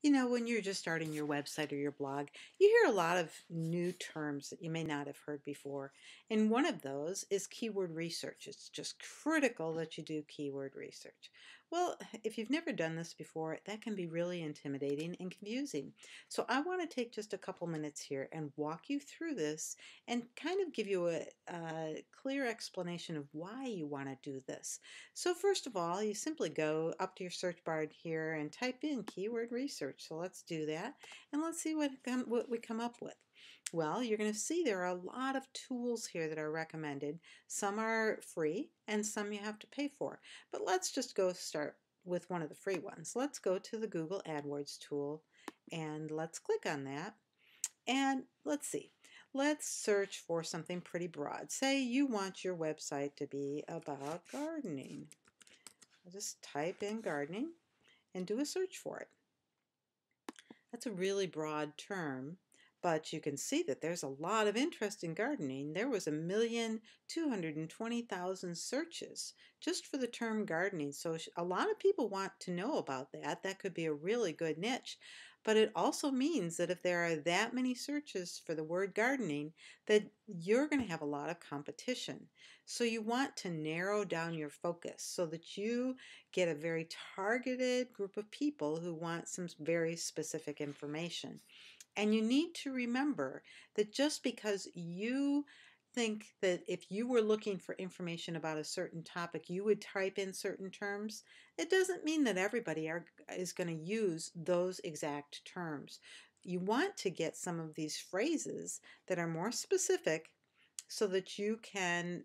You know, when you're just starting your website or your blog, you hear a lot of new terms that you may not have heard before. And one of those is keyword research. It's just critical that you do keyword research. Well, if you've never done this before, that can be really intimidating and confusing. So I want to take just a couple minutes here and walk you through this and kind of give you a clear explanation of why you want to do this. So first of all, you simply go up to your search bar here and type in keyword research. So let's do that and let's see what we come up with. Well, you're going to see there are a lot of tools here that are recommended. Some are free and some you have to pay for. But let's just go start with one of the free ones. Let's go to the Google AdWords tool and let's click on that. And let's see, let's search for something pretty broad. Say you want your website to be about gardening. I'll just type in gardening and do a search for it. That's a really broad term, but you can see that there's a lot of interest in gardening. There was 1,220,000 searches just for the term gardening. So a lot of people want to know about that. That could be a really good niche. But it also means that if there are that many searches for the word gardening, that you're going to have a lot of competition. So you want to narrow down your focus so that you get a very targeted group of people who want some very specific information. And you need to remember that just because you think that if you were looking for information about a certain topic, you would type in certain terms, it doesn't mean that everybody is going to use those exact terms. You want to get some of these phrases that are more specific so that you can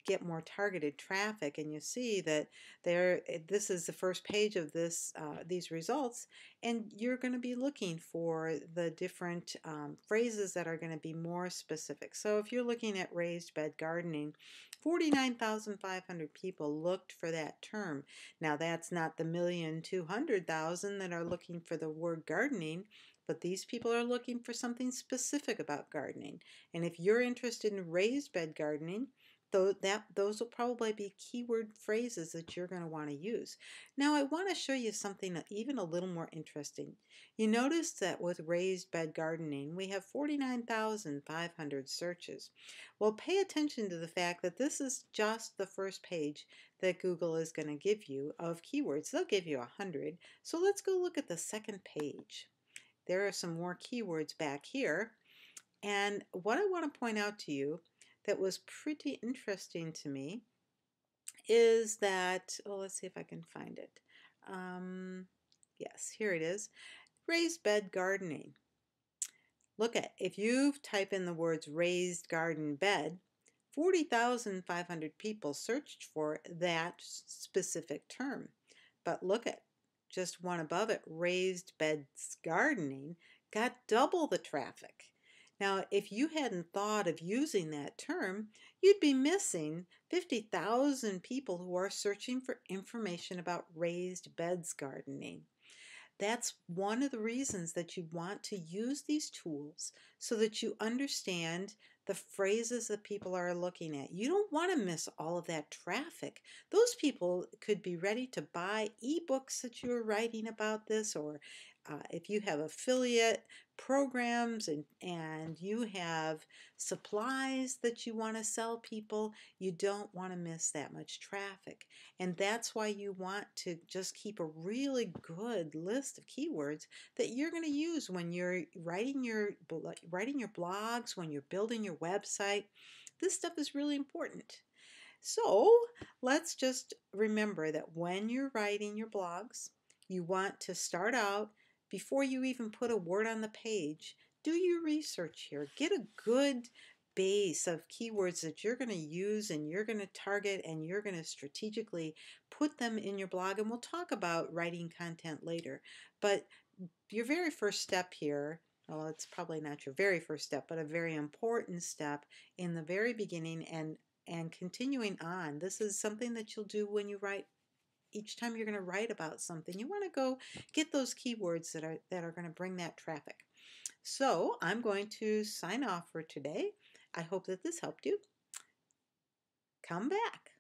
get more targeted traffic. And you see that this is the first page of these results, and you're going to be looking for the different phrases that are going to be more specific. So if you're looking at raised bed gardening, 49,500 people looked for that term. Now that's not the 1,200,000 that are looking for the word gardening, but these people are looking for something specific about gardening. And if you're interested in raised bed gardening, those will probably be keyword phrases that you're going to want to use. Now I want to show you something even a little more interesting. You notice that with raised bed gardening we have 49,500 searches. Well, pay attention to the fact that this is just the first page that Google is going to give you of keywords. They'll give you 100. So let's go look at the second page. There are some more keywords back here. And what I want to point out to you that was pretty interesting to me is that, oh, let's see if I can find it. Yes, here it is. Raised bed gardening. Look at, if you type in the words raised garden bed, 40,500 people searched for that specific term. But look at, just one above it, raised beds gardening, got double the traffic. Now, if you hadn't thought of using that term, you'd be missing 50,000 people who are searching for information about raised beds gardening. That's one of the reasons that you want to use these tools so that you understand the phrases that people are looking at. You don't want to miss all of that traffic. Those people could be ready to buy ebooks that you're writing about this, or if you have affiliate programs and you have supplies that you want to sell people, you don't want to miss that much traffic. And that's why you want to just keep a really good list of keywords that you're going to use when you're writing your blogs, when you're building your website. This stuff is really important. So let's just remember that when you're writing your blogs, you want to start out before you even put a word on the page. Do your research here. Get a good base of keywords that you're going to use and you're going to target and you're going to strategically put them in your blog. And we'll talk about writing content later. But your very first step here, well, it's probably not your very first step, but a very important step in the very beginning and continuing on. This is something that you'll do when you write. Each time you're going to write about something, you want to go get those keywords that are going to bring that traffic. So I'm going to sign off for today. I hope that this helped you. Come back.